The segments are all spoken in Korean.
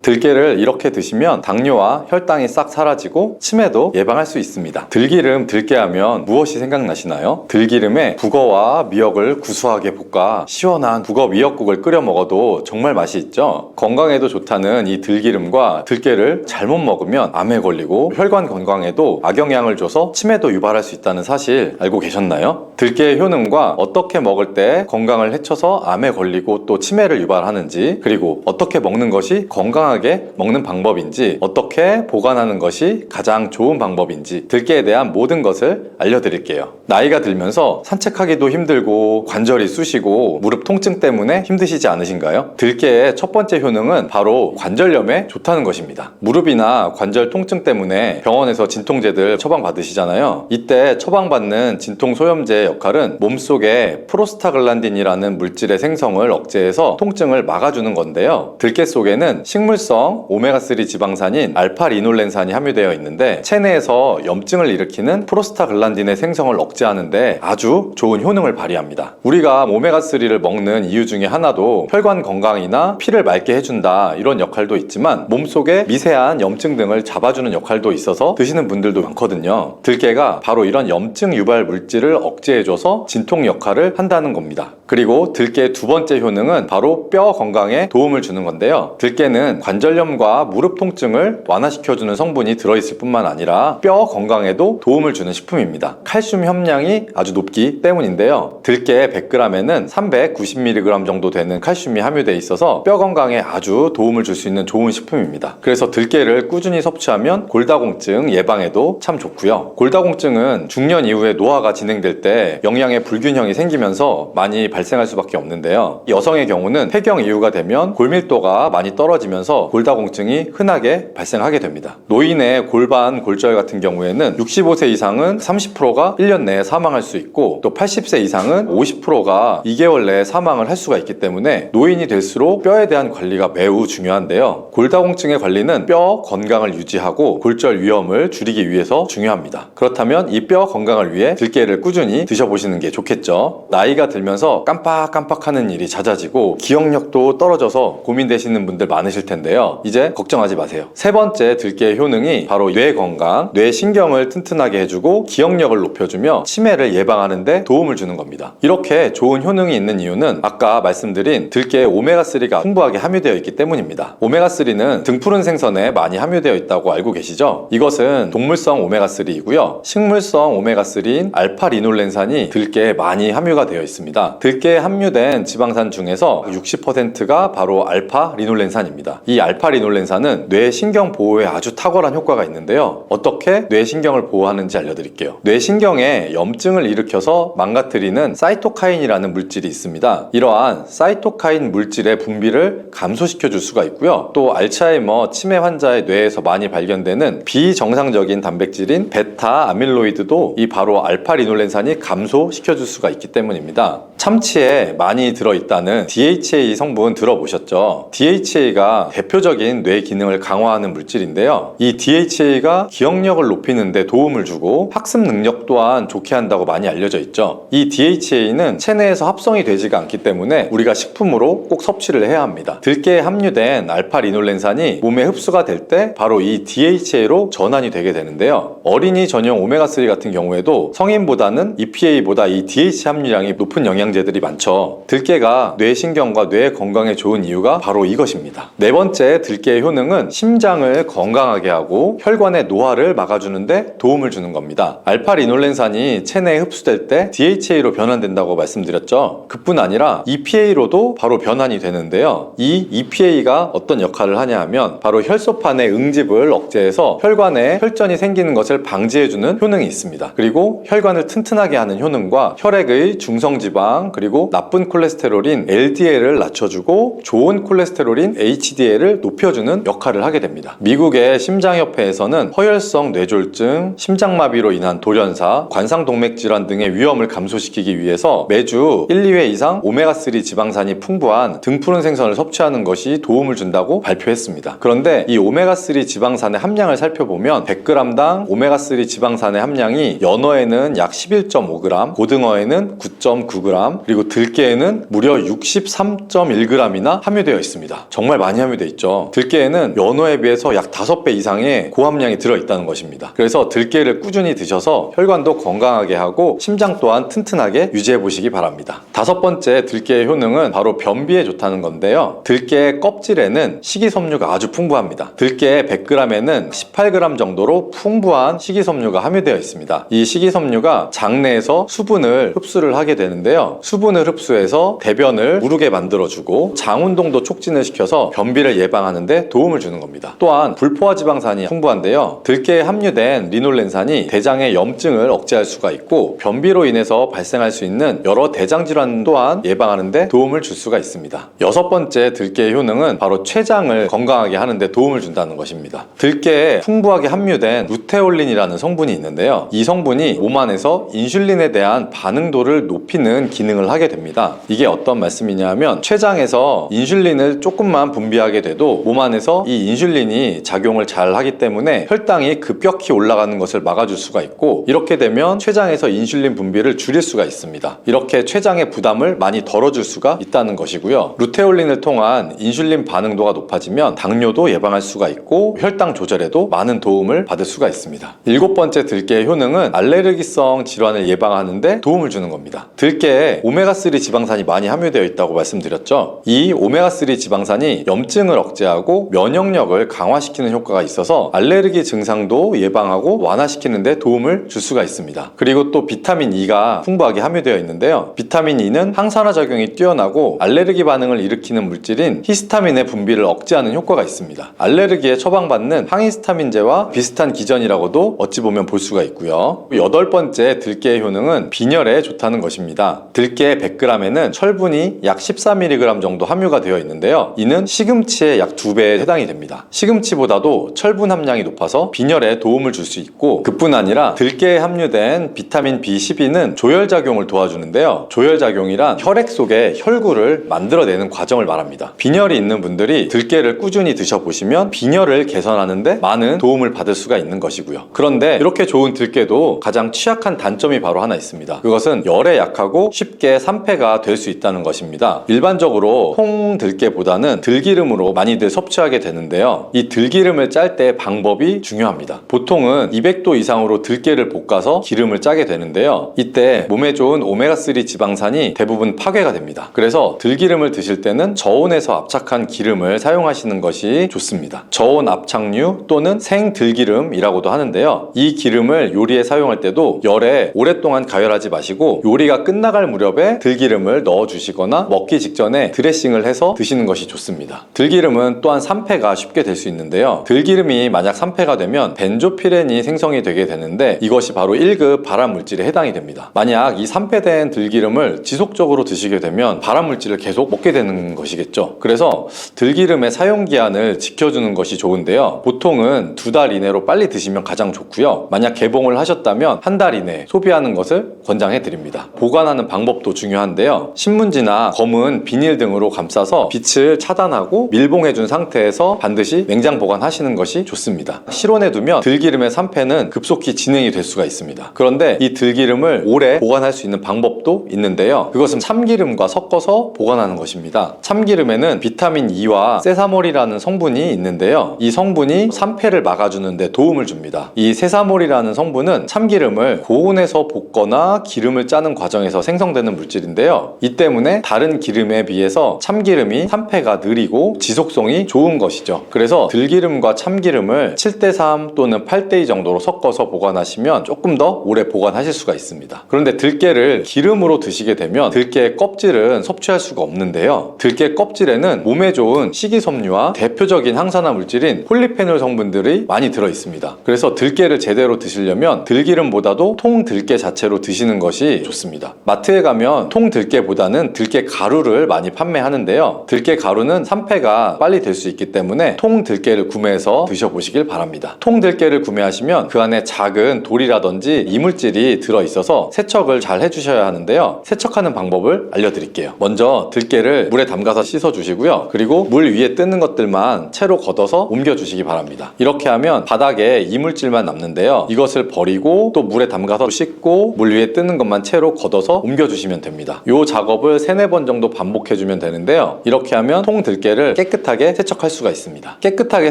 들깨를 이렇게 드시면 당뇨와 혈당이 싹 사라지고 치매도 예방할 수 있습니다. 들기름, 들깨하면 무엇이 생각나시나요? 들기름에 북어와 미역을 구수하게 볶아 시원한 북어 미역국을 끓여 먹어도 정말 맛이 있죠? 건강에도 좋다는 이 들기름과 들깨를 잘못 먹으면 암에 걸리고 혈관 건강에도 악영향을 줘서 치매도 유발할 수 있다는 사실 알고 계셨나요? 들깨의 효능과 어떻게 먹을 때 건강을 해쳐서 암에 걸리고 또 치매를 유발하는지, 그리고 어떻게 먹는 것이 건강하게 먹는 방법인지, 어떻게 보관하는 것이 가장 좋은 방법인지 들깨에 대한 모든 것을 알려드릴게요. 나이가 들면서 산책하기도 힘들고 관절이 쑤시고 무릎 통증 때문에 힘드시지 않으신가요? 들깨의 첫 번째 효능은 바로 관절염에 좋다는 것입니다. 무릎이나 관절 통증 때문에 병원에서 진통제들 처방받으시잖아요. 이때 처방받는 진통소염제의 역할은 몸속에 프로스타글란딘이라는 물질의 생성을 억제해서 통증을 막아주는 건데요. 들깨 속에는 식물성 오메가3 지방산인 알파리놀렌산이 함유되어 있는데 체내에서 염증을 일으키는 프로스타글란딘의 생성을 억제하는데 아주 좋은 효능을 발휘합니다. 우리가 오메가3를 먹는 이유 중에 하나도 혈관 건강이나 피를 맑게 해준다 이런 역할도 있지만 몸속에 미세한 염증 등을 잡아주는 역할도 있어서 드시는 분들도 많거든요. 들깨가 바로 이런 염증 유발 물질을 억제해줘서 진통 역할을 한다는 겁니다. 그리고 들깨의 두 번째 효능은 바로 뼈 건강에 도움을 주는 건데요. 들깨는 관절염과 무릎 통증을 완화시켜주는 성분이 들어있을 뿐만 아니라 뼈 건강에도 도움을 주는 식품입니다. 칼슘 함량이 아주 높기 때문인데요. 들깨 100g에는 390mg 정도 되는 칼슘이 함유되어 있어서 뼈 건강에 아주 도움을 줄 수 있는 좋은 식품입니다. 그래서 들깨를 꾸준히 섭취하면 골다공증 예방에도 참 좋고요. 골다공증은 중년 이후에 노화가 진행될 때 영양의 불균형이 생기면서 많이 발생할 수밖에 없는데요. 여성의 경우는 폐경 이후가 되면 골밀도가 많이 떨어지면서 골다공증이 흔하게 발생하게 됩니다. 노인의 골반, 골절 같은 경우에는 65세 이상은 30%가 1년 내에 사망할 수 있고 또 80세 이상은 50%가 2개월 내에 사망을 할 수가 있기 때문에 노인이 될수록 뼈에 대한 관리가 매우 중요한데요. 골다공증의 관리는 뼈 건강을 유지하고 골절 위험을 줄이기 위해서 중요합니다. 그렇다면 이 뼈 건강을 위해 들깨를 꾸준히 드셔보시는 게 좋겠죠. 나이가 들면서 깜빡깜빡하는 일이 잦아지고 기억력도 떨어져서 고민되시는 분들 많으실 텐데요. 이제 걱정하지 마세요. 세 번째 들깨의 효능이 바로 뇌 건강, 뇌 신경을 튼튼하게 해주고 기억력을 높여주며 치매를 예방하는 데 도움을 주는 겁니다. 이렇게 좋은 효능이 있는 이유는 아까 말씀드린 들깨의 오메가3가 풍부하게 함유되어 있기 때문입니다. 오메가3는 등푸른 생선에 많이 함유되어 있다고 알고 계시죠? 이것은 동물성 오메가3이고요. 식물성 오메가3인 알파리놀렌산이 들깨에 많이 함유가 되어 있습니다. 들깨에 함유된 지방산 중에서 60%가 바로 알파리놀렌산입니다. 이 알파리놀렌산은 뇌신경 보호에 아주 탁월한 효과가 있는데요. 어떻게 뇌신경을 보호하는지 알려드릴게요. 뇌신경에 염증을 일으켜서 망가뜨리는 사이토카인이라는 물질이 있습니다. 이러한 사이토카인 물질의 분비를 감소시켜 줄 수가 있고요. 또 알츠하이머 치매 환자의 뇌에서 많이 발견되는 비정상적인 단백질인 베타 아밀로이드도 이 바로 알파리놀렌산이 감소시켜 줄 수가 있기 때문입니다. 참치에 많이 들어있다는 DHA 성분 들어보셨죠? DHA가 대표적인 뇌 기능을 강화하는 물질인데요. 이 DHA가 기억력을 높이는 데 도움을 주고 학습 능력 또한 좋게 한다고 많이 알려져 있죠. 이 DHA는 체내에서 합성이 되지가 않기 때문에 우리가 식품으로 꼭 섭취를 해야 합니다. 들깨에 함유된 알파리놀렌산이 몸에 흡수가 될 때 바로 이 DHA로 전환이 되게 되는데요. 어린이 전용 오메가3 같은 경우에도 성인보다는 EPA보다 이 DHA 함유량이 높은 영양제들이 많죠. 들깨가 뇌신경과 뇌 건강에 좋은 이유가 바로 이것입니다. 네 번째 들깨의 효능은 심장을 건강하게 하고 혈관의 노화를 막아주는데 도움을 주는 겁니다. 알파리놀렌산이 체내에 흡수될 때 DHA로 변환된다고 말씀드렸죠. 그뿐 아니라 EPA로도 바로 변환이 되는데요. 이 EPA가 어떤 역할을 하냐 하면 바로 혈소판의 응집을 억제해서 혈관에 혈전이 생기는 것을 방지해주는 효능이 있습니다. 그리고 혈관을 튼튼하게 하는 효능과 혈액의 중성지방 그리고 나쁜 콜레스테롤인 LDL을 낮춰주고 좋은 콜레스테롤인 HDL을 높여주는 역할을 하게 됩니다. 미국의 심장협회에서는 허혈성 뇌졸중, 심장마비로 인한 돌연사, 관상동맥질환 등의 위험을 감소시키기 위해서 매주 1, 2회 이상 오메가3 지방산이 풍부한 등푸른 생선을 섭취하는 것이 도움을 준다고 발표했습니다. 그런데 이 오메가3 지방산의 함량을 살펴보면 100g당 오메가3 지방산의 함량이 연어에는 약 11.5g, 고등어에는 9.9g, 그리고 들깨에는 무려 63.1g이나 함유되어 있습니다. 정말 많이 함유되어 있죠. 있죠. 들깨에는 연어에 비해서 약 5배 이상의 고함량이 들어있다는 것입니다. 그래서 들깨를 꾸준히 드셔서 혈관도 건강하게 하고 심장 또한 튼튼하게 유지해 보시기 바랍니다. 5번째 들깨의 효능은 바로 변비에 좋다는 건데요. 들깨의 껍질에는 식이섬유가 아주 풍부합니다. 들깨 100g에는 18g 정도로 풍부한 식이섬유가 함유되어 있습니다. 이 식이섬유가 장내에서 수분을 흡수를 하게 되는데요. 수분을 흡수해서 대변을 무르게 만들어주고 장 운동도 촉진을 시켜서 변비를 예방하는 데 도움을 주는 겁니다. 또한 불포화 지방산이 풍부한데요. 들깨에 함유된 리놀렌산이 대장의 염증을 억제할 수가 있고 변비로 인해서 발생할 수 있는 여러 대장 질환 또한 예방하는 데 도움을 줄 수가 있습니다. 6번째 들깨의 효능은 바로 췌장을 건강하게 하는 데 도움을 준다는 것입니다. 들깨에 풍부하게 함유된 루테올린이라는 성분이 있는데요. 이 성분이 몸 안에서 인슐린에 대한 반응도를 높이는 기능을 하게 됩니다. 이게 어떤 말씀이냐면 췌장에서 인슐린을 조금만 분비하게 돼도 몸 안에서 이 인슐린이 작용을 잘 하기 때문에 혈당이 급격히 올라가는 것을 막아줄 수가 있고 이렇게 되면 췌장에서 인슐린 분비를 줄일 수가 있습니다. 이렇게 췌장의 부담을 많이 덜어줄 수가 있다는 것이고요. 루테올린을 통한 인슐린 반응도가 높아지면 당뇨도 예방할 수가 있고 혈당 조절에도 많은 도움을 받을 수가 있습니다. 7번째 들깨의 효능은 알레르기성 질환을 예방하는 데 도움을 주는 겁니다. 들깨에 오메가3 지방산이 많이 함유되어 있다고 말씀드렸죠. 이 오메가3 지방산이 염증을 억제하고 면역력을 강화시키는 효과가 있어서 알레르기 증상도 예방하고 완화시키는 데 도움을 줄 수가 있습니다. 그리고 또 비타민 E가 풍부하게 함유되어 있는데요. 비타민 E는 항산화 작용이 뛰어나고 알레르기 반응을 일으키는 물질인 히스타민의 분비를 억제하는 효과가 있습니다. 알레르기에 처방받는 항히스타민제와 비슷한 기전이라고도 어찌 보면 볼 수가 있고요. 8번째 들깨의 효능은 빈혈에 좋다는 것입니다. 들깨 100g에는 철분이 약 14mg 정도 함유가 되어 있는데요. 이는 시금치의 약 2배에 해당이 됩니다. 시금치보다도 철분 함량이 높아서 빈혈에 도움을 줄 수 있고 그뿐 아니라 들깨에 함유된 비타민 B12는 조혈작용을 도와주는데요. 조혈작용이란 혈액 속에 혈구를 만들어내는 과정을 말합니다. 빈혈이 있는 분들이 들깨를 꾸준히 드셔보시면 빈혈을 개선하는 데 많은 도움을 받을 수가 있는 것이고요. 그런데 이렇게 좋은 들깨도 가장 취약한 단점이 바로 하나 있습니다. 그것은 열에 약하고 쉽게 산패가 될 수 있다는 것입니다. 일반적으로 통들깨보다는 들기름으로 많이들 섭취하게 되는데요. 이 들기름을 짤 때 방법이 중요합니다. 보통은 200도 이상으로 들깨를 볶아서 기름을 짜게 되는데요. 이때 몸에 좋은 오메가3 지방산이 대부분 파괴가 됩니다. 그래서 들기름을 드실 때는 저온에서 압착한 기름을 사용하시는 것이 좋습니다. 저온 압착류 또는 생들기름이라고도 하는데요. 이 기름을 요리에 사용할 때도 열에 오랫동안 가열하지 마시고 요리가 끝나갈 무렵에 들기름을 넣어주시거나 먹기 직전에 드레싱을 해서 드시는 것이 좋습니다. 들기름은 또한 산패가 쉽게 될 수 있는데요. 들기름이 만약 산패가 되면 벤조피렌이 생성이 되게 되는데 이것이 바로 1급 발암물질에 해당이 됩니다. 만약 이 산패된 들기름을 지속적으로 드시게 되면 발암물질을 계속 먹게 되는 것이겠죠. 그래서 들기름의 사용기한을 지켜주는 것이 좋은데요. 보통은 2달 이내로 빨리 드시면 가장 좋고요. 만약 개봉을 하셨다면 1달 이내에 소비하는 것을 권장해 드립니다. 보관하는 방법도 중요한데요. 신문지나 검은 비닐 등으로 감싸서 빛을 차단하고 밀봉해 준 상태에서 반드시 냉장 보관하시는 것이 좋습니다. 실온에 두면 들기름의 산패는 급속히 진행이 될 수가 있습니다. 그런데 이 들기름을 오래 보관할 수 있는 방법도 있는데요. 그것은 참기름과 섞어서 보관하는 것입니다. 참기름에는 비타민 E와 세사몰이라는 성분이 있는데요. 이 성분이 산패를 막아주는 데 도움을 줍니다. 이 세사몰이라는 성분은 참기름을 고온에서 볶거나 기름을 짜는 과정에서 생성되는 물질인데요. 이 때문에 다른 기름에 비해서 참기름이 산패가 느리고 지속성이 좋은 것이죠. 그래서 들기름과 참기름을 7:3 또는 8:2 정도로 섞어서 보관하시면 조금 더 오래 보관하실 수가 있습니다. 그런데 들깨를 기름으로 드시게 되면 들깨의 껍질은 섭취할 수가 없는데요. 들깨 껍질에는 몸에 좋은 식이섬유와 대표적인 항산화 물질인 폴리페놀 성분들이 많이 들어 있습니다. 그래서 들깨를 제대로 드시려면 들기름보다도 통들깨 자체로 드시는 것이 좋습니다. 마트에 가면 통들깨보다는 들깨 가루를 많이 판매하는데요. 들깨 가루는 산패가 빨리 될 수 있기 때문에 통들깨를 구매해서 드셔보시길 바랍니다. 통들깨를 구매하시면 그 안에 작은 돌이라든지 이물질이 들어있어서 세척을 잘 해주셔야 하는데요. 세척하는 방법을 알려드릴게요. 먼저 들깨를 물에 담가서 씻어주시고요. 그리고 물 위에 뜨는 것들만 채로 걷어서 옮겨주시기 바랍니다. 이렇게 하면 바닥에 이물질만 남는데요. 이것을 버리고 또 물에 담가서 씻고 물 위에 뜨는 것만 채로 걷어서 옮겨주시면 됩니다. 이 작업을 3-4번 정도 반복해주면 되는데요. 이렇게 하면 통들깨를 깨끗하게 깨끗하게 세척할 수가 있습니다. 깨끗하게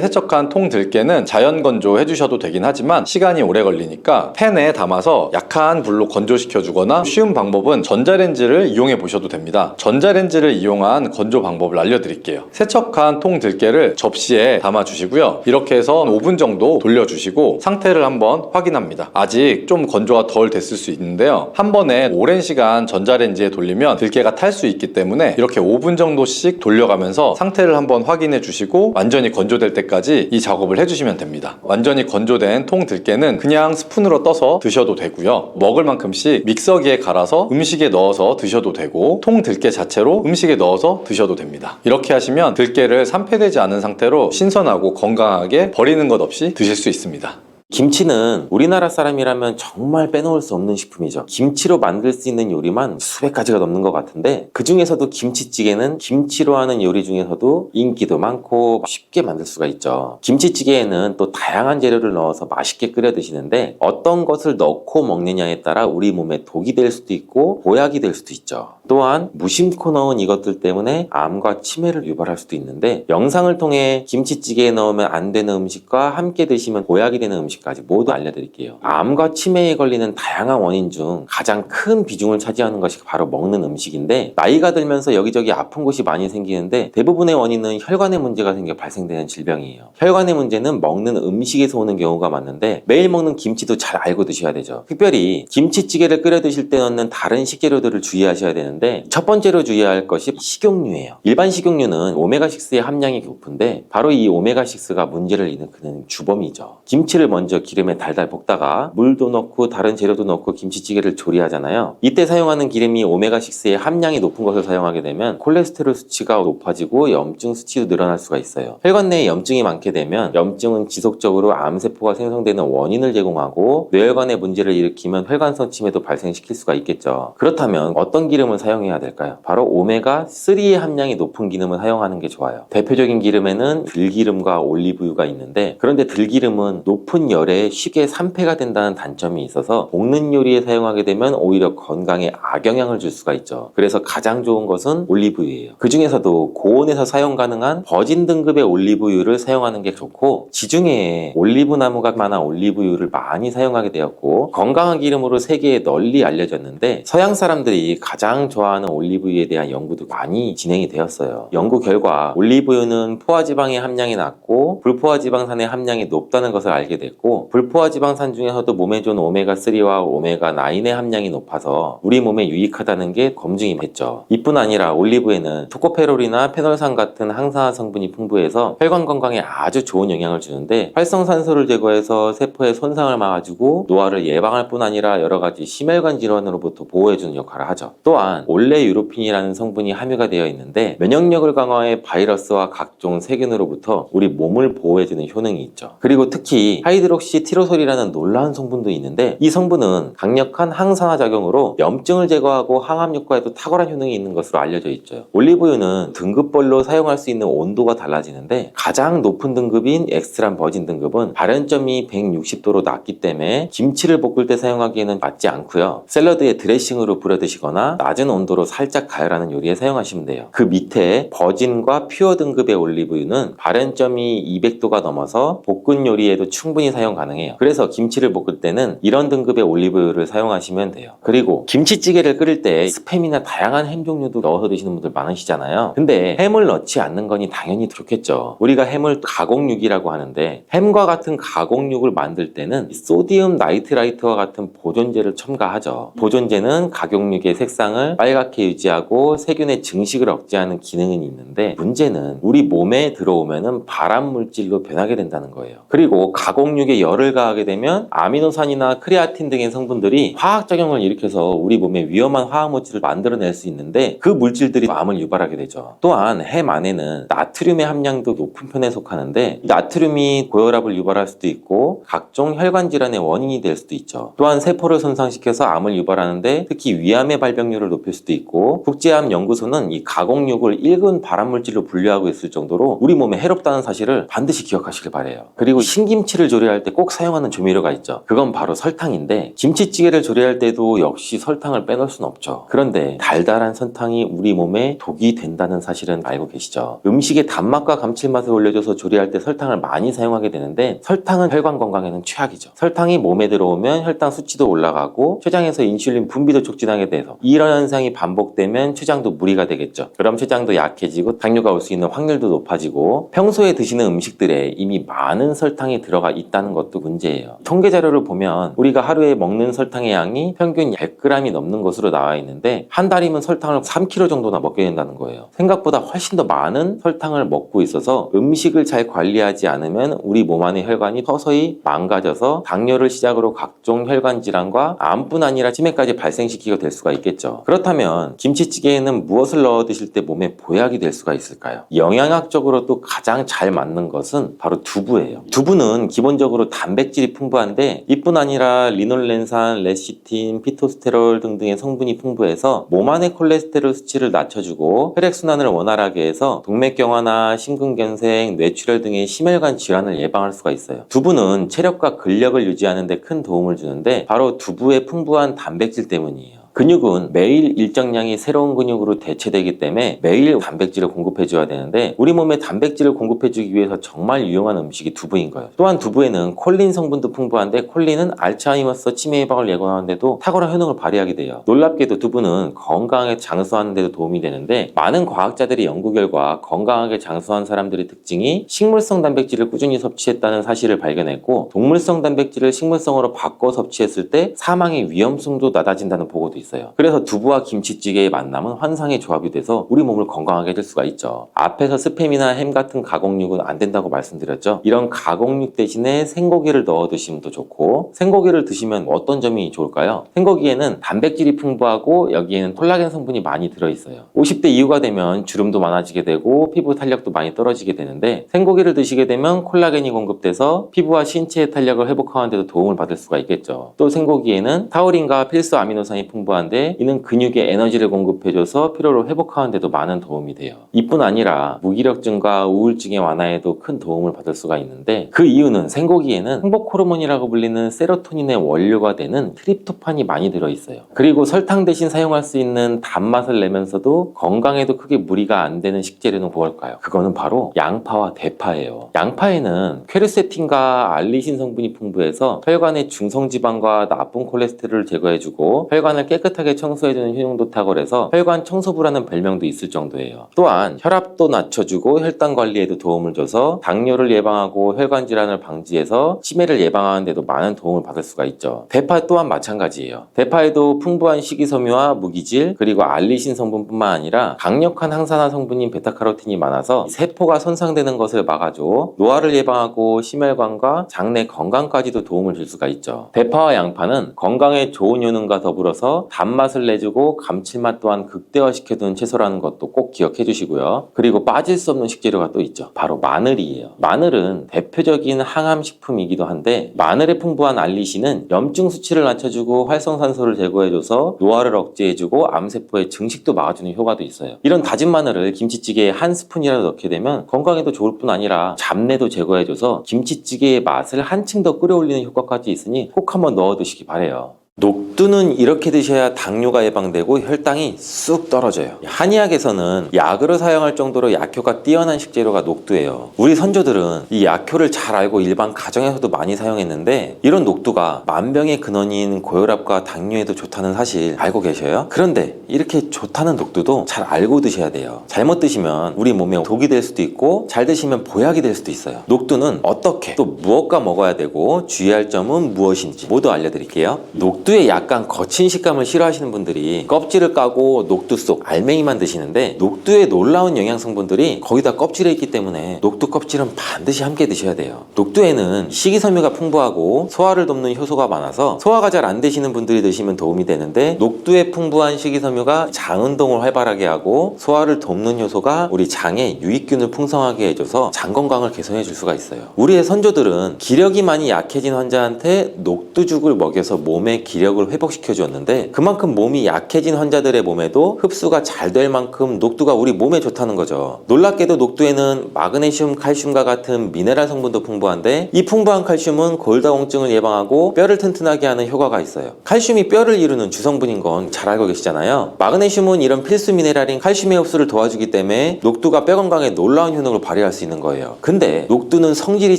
세척한 통 들깨는 자연 건조 해주셔도 되긴 하지만 시간이 오래 걸리니까 팬에 담아서 약한 불로 건조시켜 주거나 쉬운 방법은 전자레인지를 이용해 보셔도 됩니다. 전자레인지를 이용한 건조 방법을 알려드릴게요. 세척한 통 들깨를 접시에 담아 주시고요. 이렇게 해서 5분 정도 돌려주시고 상태를 한번 확인합니다. 아직 좀 건조가 덜 됐을 수 있는데요. 한 번에 오랜 시간 전자레인지에 돌리면 들깨가 탈 수 있기 때문에 이렇게 5분 정도씩 돌려가면서 상태를 한번 확인해 주시고 완전히 건조될 때까지 이 작업을 해주시면 됩니다. 완전히 건조된 통 들깨는 그냥 스푼으로 떠서 드셔도 되고요. 먹을 만큼씩 믹서기에 갈아서 음식에 넣어서 드셔도 되고 통 들깨 자체로 음식에 넣어서 드셔도 됩니다. 이렇게 하시면 들깨를 산패되지 않은 상태로 신선하고 건강하게 버리는 것 없이 드실 수 있습니다. 김치는 우리나라 사람이라면 정말 빼놓을 수 없는 식품이죠. 김치로 만들 수 있는 요리만 수백 가지가 넘는 것 같은데 그 중에서도 김치찌개는 김치로 하는 요리 중에서도 인기도 많고 쉽게 만들 수가 있죠. 김치찌개에는 또 다양한 재료를 넣어서 맛있게 끓여 드시는데 어떤 것을 넣고 먹느냐에 따라 우리 몸에 독이 될 수도 있고 보약이 될 수도 있죠. 또한 무심코 넣은 이것들 때문에 암과 치매를 유발할 수도 있는데 영상을 통해 김치찌개에 넣으면 안 되는 음식과 함께 드시면 보약이 되는 음식까지 모두 알려드릴게요. 암과 치매에 걸리는 다양한 원인 중 가장 큰 비중을 차지하는 것이 바로 먹는 음식인데 나이가 들면서 여기저기 아픈 곳이 많이 생기는데 대부분의 원인은 혈관에 문제가 생겨 발생되는 질병이에요. 혈관의 문제는 먹는 음식에서 오는 경우가 많은데 매일 먹는 김치도 잘 알고 드셔야 되죠. 특별히 김치찌개를 끓여 드실 때 넣는 다른 식재료들을 주의하셔야 되는데 첫 번째로 주의해야 할 것이 식용유예요. 일반 식용유는 오메가6의 함량이 높은데 바로 이 오메가6가 문제를 일으키는 주범이죠. 김치를 먼저 기름에 달달 볶다가 물도 넣고 다른 재료도 넣고 김치찌개를 조리하잖아요. 이때 사용하는 기름이 오메가6의 함량이 높은 것을 사용하게 되면 콜레스테롤 수치가 높아지고 염증 수치도 늘어날 수가 있어요. 혈관 내에 염증이 많게 되면 염증은 지속적으로 암세포가 생성되는 원인을 제공하고 뇌혈관에 문제를 일으키면 혈관성 치매도 발생시킬 수가 있겠죠. 그렇다면 어떤 기름을 사용해야 될까요? 바로 오메가3의 함량이 높은 기름을 사용하는 게 좋아요. 대표적인 기름에는 들기름과 올리브유가 있는데 그런데 들기름은 높은 열에 쉽게 산패가 된다는 단점이 있어서 볶는 요리에 사용하게 되면 오히려 건강에 악영향을 줄 수가 있죠. 그래서 가장 좋은 것은 올리브유예요. 그 중에서도 고온에서 사용 가능한 버진 등급의 올리브유를 사용하는 게 좋고 지중해에 올리브나무가 많아 올리브유를 많이 사용하게 되었고 건강한 기름으로 세계에 널리 알려졌는데 서양 사람들이 가장 좋아하는 올리브유에 대한 연구도 많이 진행이 되었어요. 연구 결과 올리브유는 포화지방의 함량이 낮고 불포화지방산의 함량이 높다는 것을 알게 됐고 불포화지방산 중에서도 몸에 좋은 오메가3와 오메가9의 함량이 높아서 우리 몸에 유익하다는 게 검증이 됐죠. 이뿐 아니라 올리브에는 토코페롤이나 페놀산 같은 항산화 성분이 풍부해서 혈관 건강에 아주 좋은 영향을 주는데 활성산소를 제거해서 세포의 손상을 막아주고 노화를 예방할 뿐 아니라 여러 가지 심혈관 질환으로부터 보호해주는 역할을 하죠. 또한 올레유로핀이라는 성분이 함유가 되어 있는데 면역력을 강화해 바이러스와 각종 세균으로부터 우리 몸을 보호해주는 효능이 있죠. 그리고 특히 하이드록시 티로솔이라는 놀라운 성분도 있는데 이 성분은 강력한 항산화 작용으로 염증을 제거하고 항암 효과에도 탁월한 효능이 있는 것으로 알려져 있죠. 올리브유는 등급별로 사용할 수 있는 온도가 달라지는데 가장 높은 등급인 엑스트라 버진 등급은 발연점이 160도로 낮기 때문에 김치를 볶을 때 사용하기에는 맞지 않고요. 샐러드에 드레싱으로 뿌려 드시거나 낮은 온도로 살짝 가열하는 요리에 사용하시면 돼요. 그 밑에 버진과 퓨어 등급의 올리브유는 발연점이 200도가 넘어서 볶은 요리에도 충분히 사용 가능해요. 그래서 김치를 볶을 때는 이런 등급의 올리브유를 사용하시면 돼요. 그리고 김치찌개를 끓일 때 스팸이나 다양한 햄 종류도 넣어서 드시는 분들 많으시잖아요. 근데 햄을 넣지 않는 거니 당연히 좋겠죠. 우리가 햄을 가공육이라고 하는데 햄과 같은 가공육을 만들 때는 소디움 나이트라이트와 같은 보존제를 첨가하죠. 보존제는 가공육의 색상을 빨갛게 유지하고 세균의 증식을 억제하는 기능은 있는데 문제는 우리 몸에 들어오면은 발암 물질로 변하게 된다는 거예요. 그리고 가공육에 열을 가하게 되면 아미노산이나 크레아틴 등의 성분들이 화학작용을 일으켜서 우리 몸에 위험한 화학물질을 만들어낼 수 있는데 그 물질들이 암을 유발하게 되죠. 또한 햄 안에는 나트륨의 함량도 높은 편에 속하는데 나트륨이 고혈압을 유발할 수도 있고 각종 혈관 질환의 원인이 될 수도 있죠. 또한 세포를 손상시켜서 암을 유발하는데 특히 위암의 발병률을 높일 수도 있고 국제암연구소는 이 가공육을 1군 발암물질로 분류하고 있을 정도로 우리 몸에 해롭다는 사실을 반드시 기억하시길 바래요. 그리고 신김치를 조리할 때 꼭 사용하는 조미료가 있죠. 그건 바로 설탕인데 김치찌개를 조리할 때도 역시 설탕을 빼놓을 순 없죠. 그런데 달달한 설탕이 우리 몸에 독이 된다는 사실은 알고 계시죠? 음식의 단맛과 감칠맛을 올려줘서 조리할 때 설탕을 많이 사용하게 되는데 설탕은 혈관 건강에는 최악이죠. 설탕이 몸에 들어오면 혈당 수치도 올라가고 췌장에서 인슐린 분비도 촉진하게 돼서 이런 현상이 반복되면 췌장도 무리가 되겠죠. 그럼 췌장도 약해지고 당뇨가 올 수 있는 확률도 높아지고 평소에 드시는 음식들에 이미 많은 설탕이 들어가 있다는 것도 문제예요. 통계 자료를 보면 우리가 하루에 먹는 설탕의 양이 평균 100g이 넘는 것으로 나와 있는데 한 달이면 설탕을 3kg 정도나 먹게 된다는 거예요. 생각보다 훨씬 더 많은 설탕을 먹고 있어서 음식을 잘 관리하지 않으면 우리 몸 안의 혈관이 서서히 망가져서 당뇨를 시작으로 각종 혈관 질환과 암뿐 아니라 치매까지 발생시키게 될 수가 있겠죠. 그렇다면 김치찌개에는 무엇을 넣어 드실 때 몸에 보약이 될 수가 있을까요? 영양학적으로 또 가장 잘 맞는 것은 바로 두부예요. 두부는 기본적으로 단백질이 풍부한데 이뿐 아니라 리놀렌산, 레시틴, 피토스테롤 등등의 성분이 풍부해서 몸 안의 콜레스테롤 수치를 낮춰주고 혈액순환을 원활하게 해서 동맥경화나 심근경색, 뇌출혈 등의 심혈관 질환을 예방할 수가 있어요. 두부는 체력과 근력을 유지하는 데 큰 도움을 주는데 바로 두부의 풍부한 단백질 때문이에요. 근육은 매일 일정량이 새로운 근육으로 대체되기 때문에 매일 단백질을 공급해줘야 되는데 우리 몸에 단백질을 공급해주기 위해서 정말 유용한 음식이 두부인 거예요. 또한 두부에는 콜린 성분도 풍부한데 콜린은 알츠하이머스 치매 예방을 예고하는 데도 탁월한 효능을 발휘하게 돼요. 놀랍게도 두부는 건강하게 장수하는 데도 도움이 되는데 많은 과학자들이 연구 결과 건강하게 장수한 사람들의 특징이 식물성 단백질을 꾸준히 섭취했다는 사실을 발견했고 동물성 단백질을 식물성으로 바꿔 섭취했을 때 사망의 위험성도 낮아진다는 보고도 있어요. 그래서 두부와 김치찌개의 만남은 환상의 조합이 돼서 우리 몸을 건강하게 해줄 수가 있죠. 앞에서 스팸이나 햄 같은 가공육은 안 된다고 말씀드렸죠. 이런 가공육 대신에 생고기를 넣어 드시면 더 좋고 생고기를 드시면 어떤 점이 좋을까요? 생고기에는 단백질이 풍부하고 여기에는 콜라겐 성분이 많이 들어있어요. 50대 이후가 되면 주름도 많아지게 되고 피부 탄력도 많이 떨어지게 되는데 생고기를 드시게 되면 콜라겐이 공급돼서 피부와 신체의 탄력을 회복하는 데도 도움을 받을 수가 있겠죠. 또 생고기에는 타우린과 필수 아미노산이 풍부한데 이는 근육에 에너지를 공급해줘서 피로를 회복하는 데도 많은 도움이 돼요. 이뿐 아니라 무기력증과 우울증의 완화에도 큰 도움을 받을 수가 있는데 그 이유는 생고기에는 행복 호르몬이라고 불리는 세로토닌의 원료가 되는 트립토판이 많이 들어있어요. 그리고 설탕 대신 사용할 수 있는 단맛을 내면서도 건강에도 크게 무리가 안 되는 식재료는 무엇일까요? 그거는 바로 양파와 대파예요. 양파에는 퀘르세틴과 알리신 성분이 풍부해서 혈관의 중성지방과 나쁜 콜레스테롤을 제거해주고 혈관을 깨끗하게 청소해주는 효능도 탁월해서 혈관 청소부라는 별명도 있을 정도예요. 또한 혈압도 낮춰주고 혈당 관리에도 도움을 줘서 당뇨를 예방하고 혈관 질환을 방지해서 치매를 예방하는 데도 많은 도움을 받을 수가 있죠. 대파 또한 마찬가지예요. 대파에도 풍부한 식이섬유와 무기질 그리고 알리신 성분뿐만 아니라 강력한 항산화 성분인 베타카로틴이 많아서 세포가 손상되는 것을 막아줘 노화를 예방하고 심혈관과 장내 건강까지도 도움을 줄 수가 있죠. 대파와 양파는 건강에 좋은 효능과 더불어서 단맛을 내주고 감칠맛 또한 극대화시켜둔 채소라는 것도 꼭 기억해 주시고요. 그리고 빠질 수 없는 식재료가 또 있죠. 바로 마늘이에요. 마늘은 대표적인 항암식품이기도 한데 마늘에 풍부한 알리신은 염증 수치를 낮춰주고 활성산소를 제거해줘서 노화를 억제해주고 암세포의 증식도 막아주는 효과도 있어요. 이런 다진 마늘을 김치찌개에 한 스푼이라도 넣게 되면 건강에도 좋을 뿐 아니라 잡내도 제거해줘서 김치찌개의 맛을 한층 더 끌어올리는 효과까지 있으니 꼭 한번 넣어 드시기 바래요. 녹두는 이렇게 드셔야 당뇨가 예방되고 혈당이 쑥 떨어져요. 한의학에서는 약으로 사용할 정도로 약효가 뛰어난 식재료가 녹두예요. 우리 선조들은 이 약효를 잘 알고 일반 가정에서도 많이 사용했는데 이런 녹두가 만병의 근원인 고혈압과 당뇨에도 좋다는 사실 알고 계셔요? 그런데 이렇게 좋다는 녹두도 잘 알고 드셔야 돼요. 잘못 드시면 우리 몸에 독이 될 수도 있고 잘 드시면 보약이 될 수도 있어요. 녹두는 어떻게 또 무엇과 먹어야 되고 주의할 점은 무엇인지 모두 알려드릴게요. 녹두의 약간 거친 식감을 싫어하시는 분들이 껍질을 까고 녹두 속 알맹이만 드시는데 녹두의 놀라운 영양 성분들이 거의 다 껍질에 있기 때문에 녹두 껍질은 반드시 함께 드셔야 돼요. 녹두에는 식이섬유가 풍부하고 소화를 돕는 효소가 많아서 소화가 잘 안 되시는 분들이 드시면 도움이 되는데 녹두에 풍부한 식이섬유가 장 운동을 활발하게 하고 소화를 돕는 효소가 우리 장에 유익균을 풍성하게 해줘서 장 건강을 개선해 줄 수가 있어요. 우리의 선조들은 기력이 많이 약해진 환자한테 녹두죽을 먹여서 몸에 기력을 회복시켜 주었는데 그만큼 몸이 약해진 환자들의 몸에도 흡수가 잘 될 만큼 녹두가 우리 몸에 좋다는 거죠. 놀랍게도 녹두에는 마그네슘, 칼슘과 같은 미네랄 성분도 풍부한데 이 풍부한 칼슘은 골다공증을 예방하고 뼈를 튼튼하게 하는 효과가 있어요. 칼슘이 뼈를 이루는 주성분인 건 잘 알고 계시잖아요. 마그네슘은 이런 필수 미네랄인 칼슘의 흡수를 도와주기 때문에 녹두가 뼈 건강에 놀라운 효능을 발휘할 수 있는 거예요. 근데 녹두는 성질이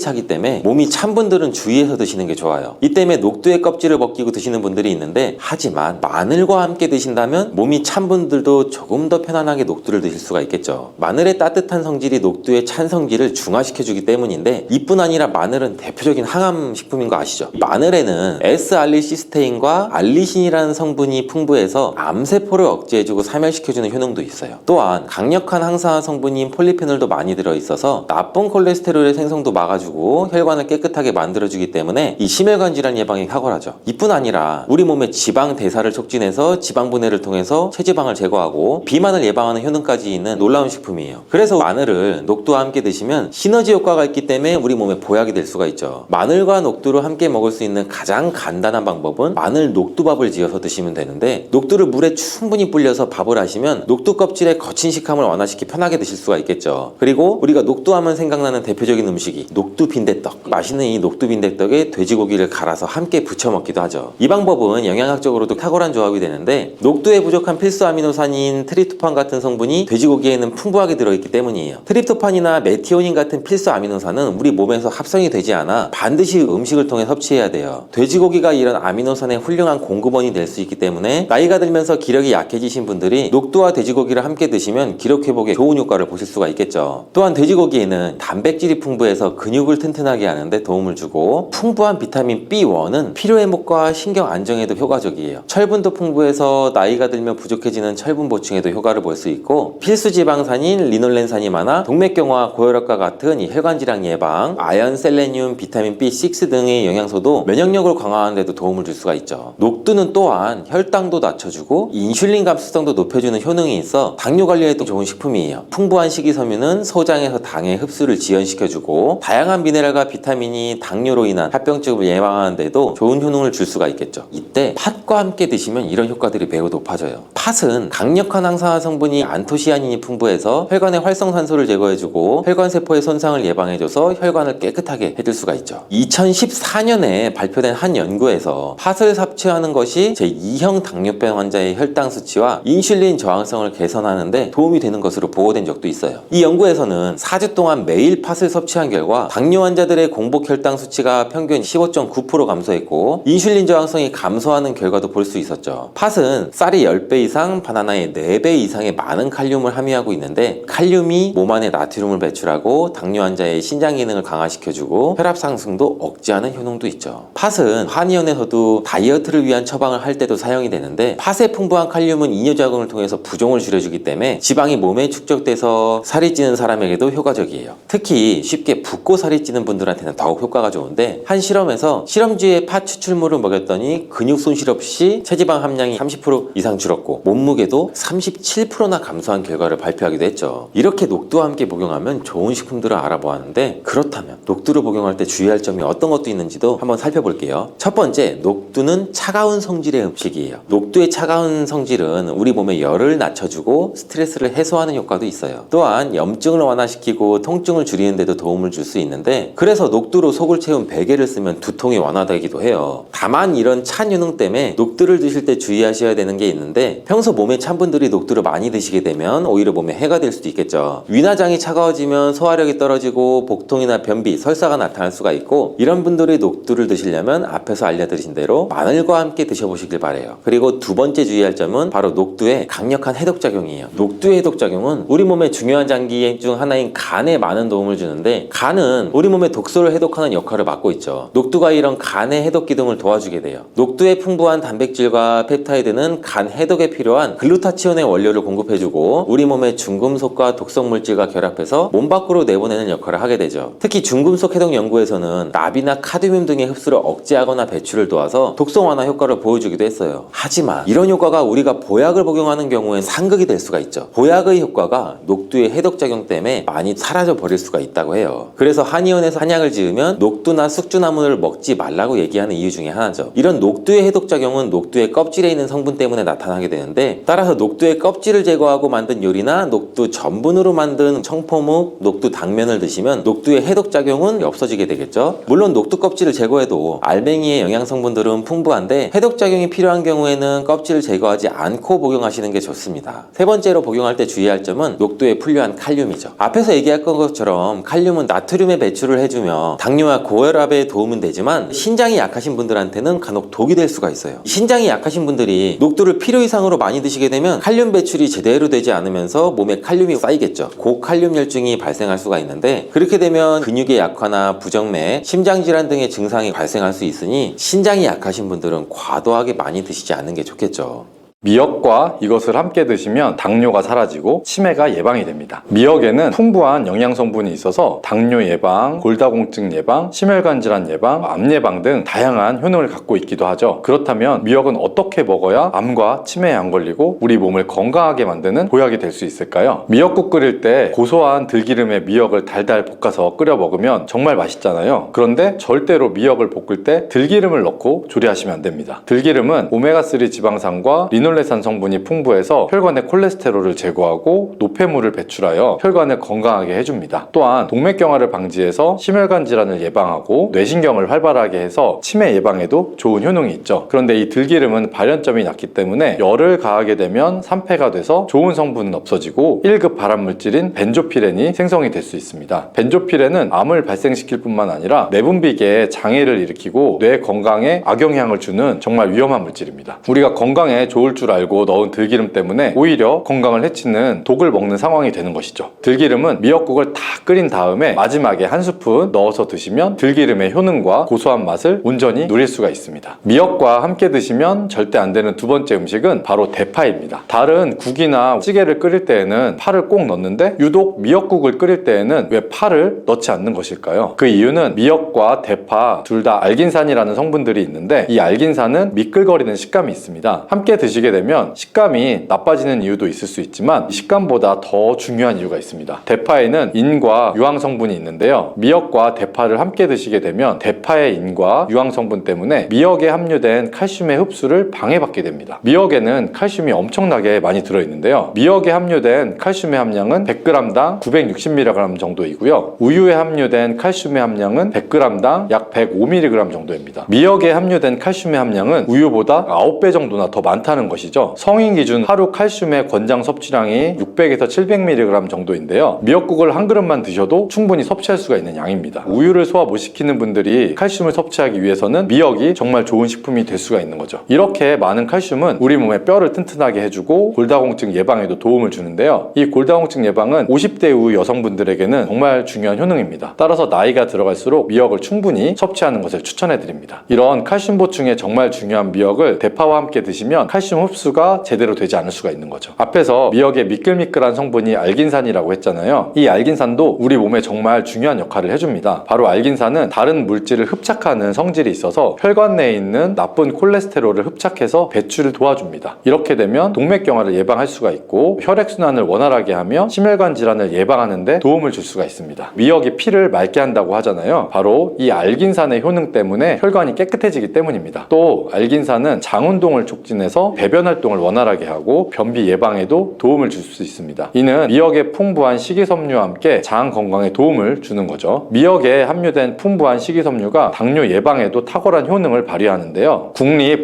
차기 때문에 몸이 찬 분들은 주의해서 드시는 게 좋아요. 이 때문에 녹두의 껍질을 벗기고 드시는 분들이 있는데 하지만 마늘과 함께 드신다면 몸이 찬 분들도 조금 더 편안하게 녹두를 드실 수가 있겠죠. 마늘의 따뜻한 성질이 녹두의 찬 성질을 중화시켜주기 때문인데 이뿐 아니라 마늘은 대표적인 항암 식품인 거 아시죠? 마늘에는 S알리시스테인과 알리신이라는 성분이 풍부해서 암세포를 억제해주고 사멸시켜주는 효능도 있어요. 또한 강력한 항산화 성분인 폴리페놀도 많이 들어있어서 나쁜 콜레스테롤의 생성도 막아주고 혈관을 깨끗하게 만들어주기 때문에 이 심혈관 질환 예방에 탁월하죠. 이뿐 아니라 우리 몸의 지방 대사를 촉진해서 지방 분해를 통해서 체지방을 제거하고 비만을 예방하는 효능까지 있는 놀라운 식품이에요. 그래서 마늘을 녹두와 함께 드시면 시너지 효과가 있기 때문에 우리 몸에 보약이 될 수가 있죠. 마늘과 녹두를 함께 먹을 수 있는 가장 간단한 방법은 마늘 녹두밥을 지어서 드시면 되는데 녹두를 물에 충분히 불려서 밥을 하시면 녹두 껍질의 거친 식감을 완화시키 편하게 드실 수가 있겠죠. 그리고 우리가 녹두하면 생각나는 대표적인 음식이 녹두 빈대떡. 맛있는 이 녹두 빈대떡에 돼지고기를 갈아서 함께 부쳐 먹기도 하죠. 이 방법은 영양학적으로도 탁월한 조합이 되는데 녹두에 부족한 필수 아미노산인 트립토판 같은 성분이 돼지고기에는 풍부하게 들어있기 때문이에요. 트립토판이나 메티오닌 같은 필수 아미노산은 우리 몸에서 합성이 되지 않아 반드시 음식을 통해 섭취해야 돼요. 돼지고기가 이런 아미노산의 훌륭한 공급원이 될 수 있기 때문에 나이가 들면서 기력이 약해지신 분들이 녹두와 돼지고기를 함께 드시면 기력 회복에 좋은 효과를 보실 수가 있겠죠. 또한 돼지고기에는 단백질이 풍부해서 근육을 튼튼하게 하는데 도움을 주고 풍부한 비타민 B1은 피로회복과 신경 안정에도 효과적이에요. 철분도 풍부해서 나이가 들면 부족해지는 철분 보충에도 효과를 볼 수 있고 필수 지방산인 리놀렌산이 많아 동맥경화, 고혈압과 같은 이 혈관질환 예방, 아연, 셀레늄, 비타민 B6 등의 영양소도 면역력을 강화하는 데도 도움을 줄 수가 있죠. 녹두는 또한 혈당도 낮춰주고 인슐린 감수성도 높여주는 효능이 있어 당뇨 관리에도 좋은 식품이에요. 풍부한 식이섬유는 소장에서 당의 흡수를 지연시켜주고 다양한 미네랄과 비타민이 당뇨로 인한 합병증을 예방하는 데도 좋은 효능을 줄 수가 있겠죠. 이때 팥과 함께 드시면 이런 효과들이 매우 높아져요. 팥은 강력한 항산화 성분이 안토시아닌이 풍부해서 혈관의 활성산소를 제거해주고 혈관세포의 손상을 예방해줘서 혈관을 깨끗하게 해줄 수가 있죠. 2014년에 발표된 한 연구에서 팥을 섭취하는 것이 제2형 당뇨병 환자의 혈당 수치와 인슐린 저항성을 개선하는 데 도움이 되는 것으로 보고된 적도 있어요. 이 연구에서는 4주 동안 매일 팥을 섭취한 결과 당뇨 환자들의 공복 혈당 수치가 평균 15.9% 감소했고 인슐린 저항성이 감소하는 결과도 볼 수 있었죠. 팥은 쌀이 10배 이상, 바나나의 4배 이상의 많은 칼륨을 함유하고 있는데 칼륨이 몸 안에 나트륨을 배출하고 당뇨 환자의 신장 기능을 강화시켜주고 혈압 상승도 억제하는 효능도 있죠. 팥은 한의원에서도 다이어트를 위한 처방을 할 때도 사용이 되는데 팥의 풍부한 칼륨은 이뇨작용을 통해서 부종을 줄여주기 때문에 지방이 몸에 축적돼서 살이 찌는 사람에게도 효과적이에요. 특히 쉽게 붓고 살이 찌는 분들한테는 더욱 효과가 좋은데 한 실험에서 실험주에 팥 추출물을 먹였더니 근육 손실 없이 체지방 함량이 30% 이상 줄었고 몸무게도 37%나 감소한 결과를 발표하기도 했죠. 이렇게 녹두와 함께 복용하면 좋은 식품들을 알아보았는데 그렇다면 녹두를 복용할 때 주의할 점이 어떤 것도 있는지도 한번 살펴볼게요. 첫 번째, 녹두는 차가운 성질의 음식이에요. 녹두의 차가운 성질은 우리 몸의 열을 낮춰주고 스트레스를 해소하는 효과도 있어요. 또한 염증을 완화시키고 통증을 줄이는 데도 도움을 줄 수 있는데 그래서 녹두로 속을 채운 베개를 쓰면 두통이 완화되기도 해요. 다만 이런 찬 효능 때문에 녹두를 드실 때 주의하셔야 되는 게 있는데 평소 몸에 찬 분들이 녹두를 많이 드시게 되면 오히려 몸에 해가 될 수도 있겠죠. 위나장이 차가워지면 소화력이 떨어지고 복통이나 변비, 설사가 나타날 수가 있고 이런 분들이 녹두를 드시려면 앞에서 알려드린 대로 마늘과 함께 드셔보시길 바래요. 그리고 두 번째 주의할 점은 바로 녹두의 강력한 해독작용이에요. 녹두의 해독작용은 우리 몸의 중요한 장기 중 하나인 간에 많은 도움을 주는데 간은 우리 몸의 독소를 해독하는 역할을 맡고 있죠. 녹두가 이런 간의 해독 기능을 도와주게 돼요. 녹두의 풍부한 단백질과 펩타이드는 간 해독에 필요한 글루타치온의 원료를 공급해주고 우리 몸의 중금속과 독성 물질과 결합해서 몸 밖으로 내보내는 역할을 하게 되죠. 특히 중금속 해독 연구에서는 납이나 카드뮴 등의 흡수를 억제하거나 배출을 도와서 독성 완화 효과를 보여주기도 했어요. 하지만 이런 효과가 우리가 보약을 복용하는 경우엔 상극이 될 수가 있죠. 보약의 효과가 녹두의 해독작용 때문에 많이 사라져 버릴 수가 있다고 해요. 그래서 한의원에서 한약을 지으면 녹두나 숙주나무를 먹지 말라고 얘기하는 이유 중에 하나죠. 이런 녹두의 해독작용은 녹두의 껍질에 있는 성분 때문에 나타나게 되는데, 따라서 녹두의 껍질을 제거하고 만든 요리나 녹두 전분으로 만든 청포묵, 녹두 당면을 드시면 녹두의 해독작용은 없어지게 되겠죠. 물론 녹두 껍질을 제거해도 알맹이의 영양성분들은 풍부한데 해독작용이 필요한 경우에는 껍질을 제거하지 않고 복용하시는 게 좋습니다. 세 번째로 복용할 때 주의할 점은 녹두에 풍부한 칼륨이죠. 앞에서 얘기한 것처럼 칼륨은 나트륨의 배출을 해주며 당뇨와 고혈압에 도움은 되지만 신장이 약하신 분들한테는 간혹 독이 될 수가 있어요. 신장이 약하신 분들이 녹두를 필요 이상으로 많이 드시게 되면 칼륨 배출이 제대로 되지 않으면서 몸에 칼륨이 쌓이겠죠. 고칼륨혈증이 발생할 수가 있는데, 그렇게 되면 근육의 약화나 부정맥, 심장질환 등의 증상이 발생할 수 있으니 신장이 약하신 분들은 과도하게 많이 드시지 않는 게 좋겠죠. 미역과 이것을 함께 드시면 당뇨가 사라지고 치매가 예방이 됩니다. 미역에는 풍부한 영양 성분이 있어서 당뇨 예방, 골다공증 예방, 심혈관 질환 예방, 암 예방 등 다양한 효능을 갖고 있기도 하죠. 그렇다면 미역은 어떻게 먹어야 암과 치매에 안 걸리고 우리 몸을 건강하게 만드는 보약이 될 수 있을까요? 미역국 끓일 때 고소한 들기름에 미역을 달달 볶아서 끓여 먹으면 정말 맛있잖아요. 그런데 절대로 미역을 볶을 때 들기름을 넣고 조리하시면 안 됩니다. 들기름은 오메가3 지방산과 리놀레산 성분이 풍부해서 혈관의 콜레스테롤을 제거하고 노폐물을 배출하여 혈관을 건강하게 해줍니다. 또한 동맥경화를 방지해서 심혈관 질환을 예방하고 뇌신경을 활발하게 해서 치매 예방에도 좋은 효능이 있죠. 그런데 이 들기름은 발연점이 낮기 때문에 열을 가하게 되면 산패가 돼서 좋은 성분은 없어지고 1급 발암물질인 벤조피렌이 생성이 될 수 있습니다. 벤조피렌은 암을 발생시킬 뿐만 아니라 내분비계에 장애를 일으키고 뇌 건강에 악영향을 주는 정말 위험한 물질입니다. 우리가 건강에 좋을 줄 알고 넣은 들기름 때문에 오히려 건강을 해치는 독을 먹는 상황이 되는 것이죠. 들기름은 미역국을 다 끓인 다음에 마지막에 한 스푼 넣어서 드시면 들기름의 효능과 고소한 맛을 온전히 누릴 수가 있습니다. 미역과 함께 드시면 절대 안 되는 두 번째 음식은 바로 대파입니다. 다른 국이나 찌개를 끓일 때에는 파를 꼭 넣는데 유독 미역국을 끓일 때에는 왜 파를 넣지 않는 것일까요? 그 이유는 미역과 대파 둘 다 알긴산이라는 성분들이 있는데 이 알긴산은 미끌거리는 식감이 있습니다. 함께 드시게 되면 식감이 나빠지는 이유도 있을 수 있지만 식감보다 더 중요한 이유가 있습니다. 대파에는 인과 유황 성분이 있는데요. 미역과 대파를 함께 드시게 되면 대파의 인과 유황 성분 때문에 미역에 함유된 칼슘의 흡수를 방해받게 됩니다. 미역에는 칼슘이 엄청나게 많이 들어있는데요. 미역에 함유된 칼슘의 함량은 100g당 960mg 정도이고요. 우유에 함유된 칼슘의 함량은 100g당 약 105mg 정도입니다. 미역에 함유된 칼슘의 함량은 우유보다 9배 정도나 더 많다는 것이죠. 성인 기준 하루 칼슘의 권장 섭취량이 600에서 700mg 정도인데요. 미역국을 한 그릇만 드셔도 충분히 섭취할 수가 있는 양입니다. 우유를 소화 못 시키는 분들이 칼슘을 섭취하기 위해서는 미역이 정말 좋은 식품이 될 수가 있는 거죠. 이렇게 많은 칼슘은 우리 몸의 뼈를 튼튼하게 해주고 골다공증 예방에도 도움을 주는데요. 이 골다공증 예방은 50대 이후 여성분들에게는 정말 중요한 효능입니다. 따라서 나이가 들어갈수록 미역을 충분히 섭취하는 것을 추천해드립니다. 이런 칼슘 보충에 정말 중요한 미역을 대파와 함께 드시면 칼슘 흡수가 제대로 되지 않을 수가 있는 거죠. 앞에서 미역의 미끌미끌한 성분이 알긴산이라고 했잖아요. 이 알긴산도 우리 몸에 정말 중요한 역할을 해줍니다. 바로 알긴산은 다른 물질을 흡착하는 성질이 있어서 혈관 내에 있는 나쁜 콜레스테롤을 흡착해서 배출을 도와줍니다. 이렇게 되면 동맥경화를 예방할 수가 있고 혈액순환을 원활하게 하며 심혈관 질환을 예방하는 데 도움을 줄 수가 있습니다. 미역이 피를 맑게 한다고 하잖아요. 바로 이 알긴산의 효능 때문에 혈관이 깨끗해지기 때문입니다. 또 알긴산은 장 운동을 촉진해서 배변 활동을 원활하게 하고 변비 예방에도 도움을 줄 수 있습니다. 이는 미역의 풍부한 식이섬유와 함께 장 건강에 도움을 주는 거죠. 미역에 함유된 풍부한 식이섬유가 당뇨 예방에도 탁월한 효능을 발휘하는데요.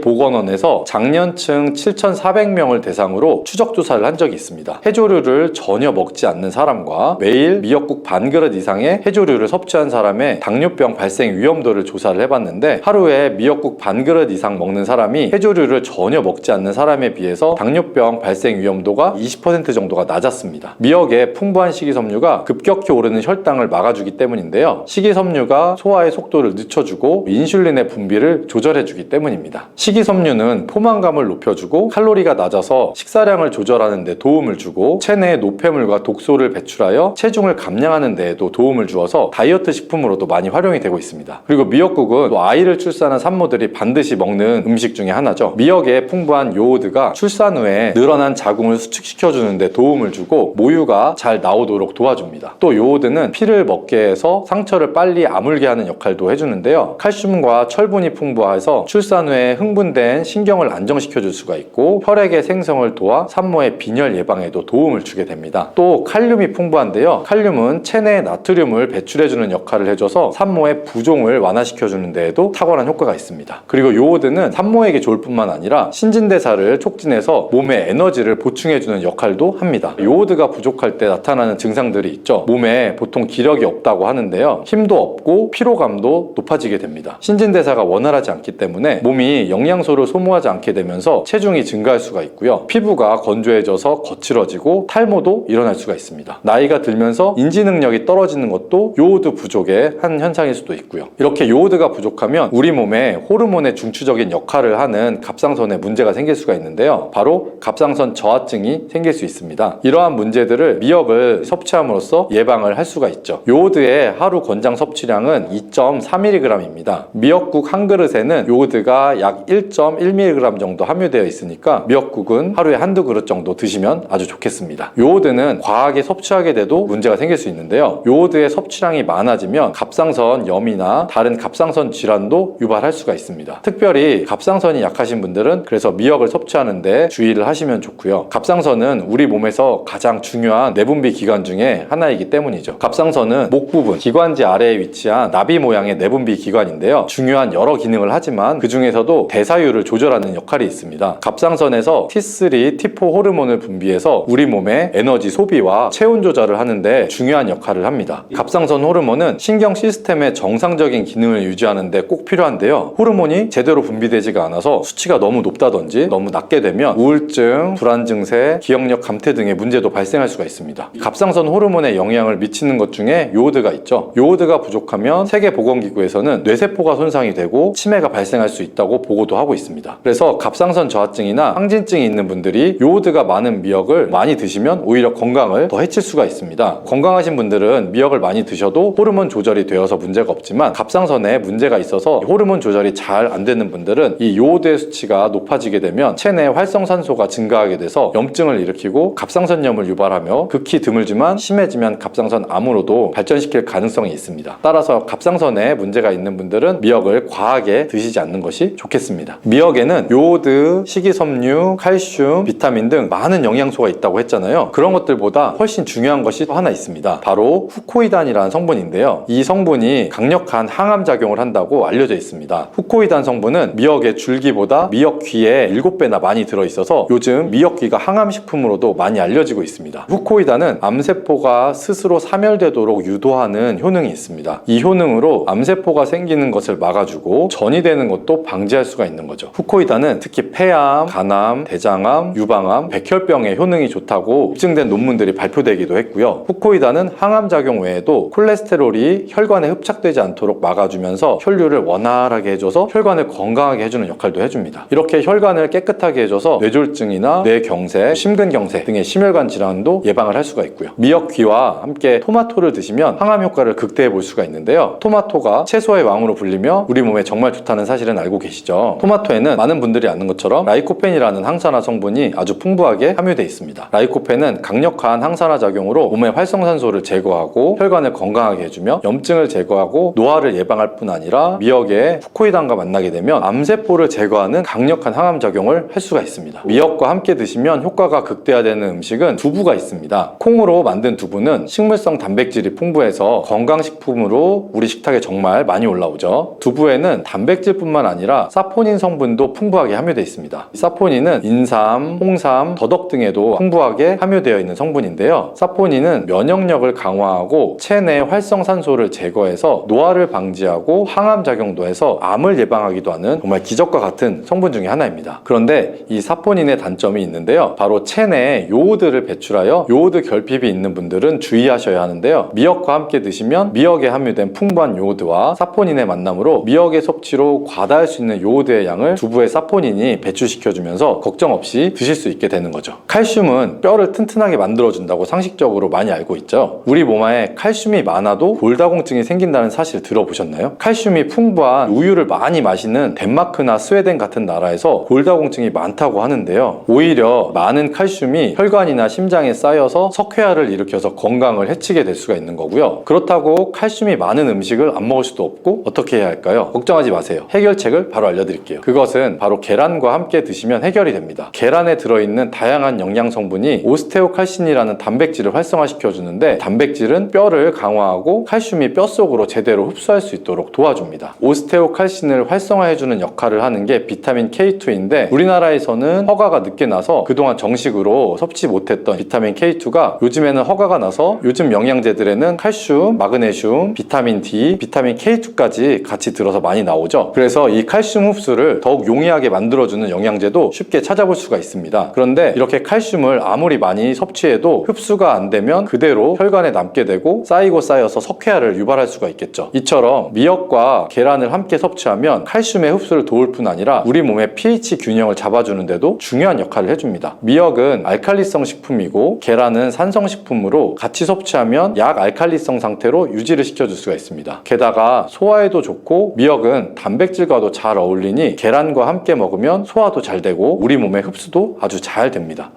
국립보건원에서 장년층 7,400명을 대상으로 추적 조사를 한 적이 있습니다. 해조류를 전혀 먹지 않는 사람과 매일 미역국 반 그릇 이상의 해조류를 섭취한 사람의 당뇨병 발생 위험도를 조사를 해봤는데 하루에 미역국 반 그릇 이상 먹는 사람이 해조류를 전혀 먹지 않는 사람에 비해서 당뇨병 발생 위험도가 20% 정도가 낮았습니다. 미역의 풍부한 식이섬유가 급격히 오르는 혈당을 막아주기 때문인데요. 식이섬유가 소화의 속도를 늦춰주고 인슐린의 분비를 조절해주기 때문입니다. 식이섬유는 포만감을 높여주고 칼로리가 낮아서 식사량을 조절하는 데 도움을 주고 체내의 노폐물과 독소를 배출하여 체중을 감량하는 데에도 도움을 주어서 다이어트 식품으로도 많이 활용이 되고 있습니다. 그리고 미역국은 또 아이를 출산한 산모들이 반드시 먹는 음식 중에 하나죠. 미역에 풍부한 요 요오드가 출산 후에 늘어난 자궁을 수축시켜주는 데 도움을 주고 모유가 잘 나오도록 도와줍니다. 또 요오드는 피를 먹게 해서 상처를 빨리 아물게 하는 역할도 해주는데요. 칼슘과 철분이 풍부해서 출산 후에 흥분된 신경을 안정시켜줄 수가 있고 혈액의 생성을 도와 산모의 빈혈 예방에도 도움을 주게 됩니다. 또 칼륨이 풍부한데요. 칼륨은 체내에 나트륨을 배출해주는 역할을 해줘서 산모의 부종을 완화시켜주는 데에도 탁월한 효과가 있습니다. 그리고 요오드는 산모에게 좋을 뿐만 아니라 신진대사를 촉진해서 몸에 에너지를 보충해주는 역할도 합니다. 요오드가 부족할 때 나타나는 증상들이 있죠. 몸에 보통 기력이 없다고 하는데요. 힘도 없고 피로감도 높아지게 됩니다. 신진대사가 원활하지 않기 때문에 몸이 영양소를 소모하지 않게 되면서 체중이 증가할 수가 있고요. 피부가 건조해져서 거칠어지고 탈모도 일어날 수가 있습니다. 나이가 들면서 인지 능력이 떨어지는 것도 요오드 부족의 한 현상일 수도 있고요. 이렇게 요오드가 부족하면 우리 몸에 호르몬의 중추적인 역할을 하는 갑상선에 문제가 생길 수가 있는데요. 바로 갑상선 저하증이 생길 수 있습니다. 이러한 문제들을 미역을 섭취함으로써 예방을 할 수가 있죠. 요오드의 하루 권장 섭취량은 2.3mg입니다. 미역국 한 그릇에는 요오드가 약 1.1mg 정도 함유되어 있으니까 미역국은 하루에 한두 그릇 정도 드시면 아주 좋겠습니다. 요오드는 과하게 섭취하게 돼도 문제가 생길 수 있는데요. 요오드의 섭취량이 많아지면 갑상선 염이나 다른 갑상선 질환도 유발할 수가 있습니다. 특별히 갑상선이 약하신 분들은 그래서 미역을 섭취하는데 주의를 하시면 좋고요. 갑상선은 우리 몸에서 가장 중요한 내분비 기관 중에 하나이기 때문이죠. 갑상선은 목 부분, 기관지 아래에 위치한 나비 모양의 내분비 기관인데요. 중요한 여러 기능을 하지만 그 중에서도 대사율을 조절하는 역할이 있습니다. 갑상선에서 T3, T4 호르몬을 분비해서 우리 몸의 에너지 소비와 체온 조절을 하는데 중요한 역할을 합니다. 갑상선 호르몬은 신경 시스템의 정상적인 기능을 유지하는 데 꼭 필요한데요. 호르몬이 제대로 분비되지가 않아서 수치가 너무 높다든지 너무 낮게 되면 우울증, 불안 증세, 기억력 감퇴 등의 문제도 발생할 수가 있습니다. 갑상선 호르몬에 영향을 미치는 것 중에 요오드가 있죠. 요오드가 부족하면 세계보건기구에서는 뇌세포가 손상이 되고 치매가 발생할 수 있다고 보고도 하고 있습니다. 그래서 갑상선 저하증이나 항진증이 있는 분들이 요오드가 많은 미역을 많이 드시면 오히려 건강을 더 해칠 수가 있습니다. 건강하신 분들은 미역을 많이 드셔도 호르몬 조절이 되어서 문제가 없지만 갑상선에 문제가 있어서 호르몬 조절이 잘 안 되는 분들은 이 요오드의 수치가 높아지게 되면 체내 활성산소가 증가하게 돼서 염증을 일으키고 갑상선염을 유발하며 극히 드물지만 심해지면 갑상선 암으로도 발전시킬 가능성이 있습니다. 따라서 갑상선에 문제가 있는 분들은 미역을 과하게 드시지 않는 것이 좋겠습니다. 미역에는 요오드, 식이섬유, 칼슘, 비타민 등 많은 영양소가 있다고 했잖아요. 그런 것들보다 훨씬 중요한 것이 또 하나 있습니다. 바로 후코이단이라는 성분인데요. 이 성분이 강력한 항암 작용을 한다고 알려져 있습니다. 후코이단 성분은 미역의 줄기보다 미역귀에 7배나 많이 들어있어서 요즘 미역귀가 항암식품으로도 많이 알려지고 있습니다. 후코이단은 암세포가 스스로 사멸되도록 유도하는 효능이 있습니다. 이 효능으로 암세포가 생기는 것을 막아주고 전이 되는 것도 방지할 수가 있는 거죠. 후코이단은 특히 폐암, 간암, 대장암, 유방암, 백혈병에 효능이 좋다고 입증된 논문들이 발표되기도 했고요. 후코이단은 항암 작용 외에도 콜레스테롤이 혈관에 흡착되지 않도록 막아주면서 혈류를 원활하게 해줘서 혈관을 건강하게 해주는 역할도 해줍니다. 이렇게 혈관을 깨끗하게 해줘서 뇌졸중이나 뇌경색, 심근경색 등의 심혈관 질환도 예방을 할 수가 있고요. 미역귀와 함께 토마토를 드시면 항암 효과를 극대화해 볼 수가 있는데요. 토마토가 채소의 왕으로 불리며 우리 몸에 정말 좋다는 사실은 알고 계시죠? 토마토에는 많은 분들이 아는 것처럼 라이코펜이라는 항산화 성분이 아주 풍부하게 함유되어 있습니다. 라이코펜은 강력한 항산화 작용으로 몸의 활성산소를 제거하고 혈관을 건강하게 해주며 염증을 제거하고 노화를 예방할 뿐 아니라 미역에 후코이단과 만나게 되면 암세포를 제거하는 강력한 항암 작용을 할 수가 있습니다. 미역과 함께 드시면 효과가 극대화되는 음식은 두부가 있습니다. 콩으로 만든 두부는 식물성 단백질이 풍부해서 건강식품으로 우리 식탁에 정말 많이 올라오죠. 두부에는 단백질뿐만 아니라 사포닌 성분도 풍부하게 함유되어 있습니다. 사포닌은 인삼, 홍삼, 더덕 등에도 풍부하게 함유되어 있는 성분인데요. 사포닌은 면역력을 강화하고 체내 활성산소를 제거해서 노화를 방지하고 항암 작용도 해서 암을 예방하기도 하는 정말 기적과 같은 성분 중에 하나입니다. 그런데 이 사포닌의 단점이 있는데요. 바로 체내에 요오드를 배출하여 요오드 결핍이 있는 분들은 주의하셔야 하는데요. 미역과 함께 드시면 미역에 함유된 풍부한 요오드와 사포닌의 만남으로 미역의 섭취로 과다할 수 있는 요오드의 양을 두부의 사포닌이 배출시켜주면서 걱정 없이 드실 수 있게 되는 거죠. 칼슘은 뼈를 튼튼하게 만들어준다고 상식적으로 많이 알고 있죠. 우리 몸 안에 칼슘이 많아도 골다공증이 생긴다는 사실 들어보셨나요? 칼슘이 풍부한 우유를 많이 마시는 덴마크나 스웨덴 같은 나라에서 골다공증이 합병증이 많다고 하는데요. 오히려 많은 칼슘이 혈관이나 심장에 쌓여서 석회화를 일으켜서 건강을 해치게 될 수가 있는 거고요. 그렇다고 칼슘이 많은 음식을 안 먹을 수도 없고 어떻게 해야 할까요? 걱정하지 마세요. 해결책을 바로 알려드릴게요. 그것은 바로 계란과 함께 드시면 해결이 됩니다. 계란에 들어있는 다양한 영양 성분이 오스테오칼신이라는 단백질을 활성화시켜주는데, 단백질은 뼈를 강화하고 칼슘이 뼈 속으로 제대로 흡수할 수 있도록 도와줍니다. 오스테오칼신을 활성화해주는 역할을 하는 게 비타민 K2인데, 우리나라에서는 허가가 늦게 나서 그동안 정식으로 섭취 못했던 비타민 K2가 요즘에는 허가가 나서 요즘 영양제들에는 칼슘, 마그네슘, 비타민 D, 비타민 K2까지 같이 들어서 많이 나오죠. 그래서 이 칼슘 흡수를 더욱 용이하게 만들어주는 영양제도 쉽게 찾아볼 수가 있습니다. 그런데 이렇게 칼슘을 아무리 많이 섭취해도 흡수가 안 되면 그대로 혈관에 남게 되고 쌓이고 쌓여서 석회화를 유발할 수가 있겠죠. 이처럼 미역과 계란을 함께 섭취하면 칼슘의 흡수를 도울 뿐 아니라 우리 몸의 pH 균형을 잡아주는데도 중요한 역할을 해줍니다. 미역은 알칼리성 식품이고 계란은 산성 식품으로 같이 섭취하면 약알칼리성 상태로 유지를 시켜줄 수가 있습니다. 게다가 소화에도 좋고 미역은 단백질과도 잘 어울리니 계란과 함께 먹으면 소화도 잘 되고 우리 몸의 흡수도 아주 잘 됩니다.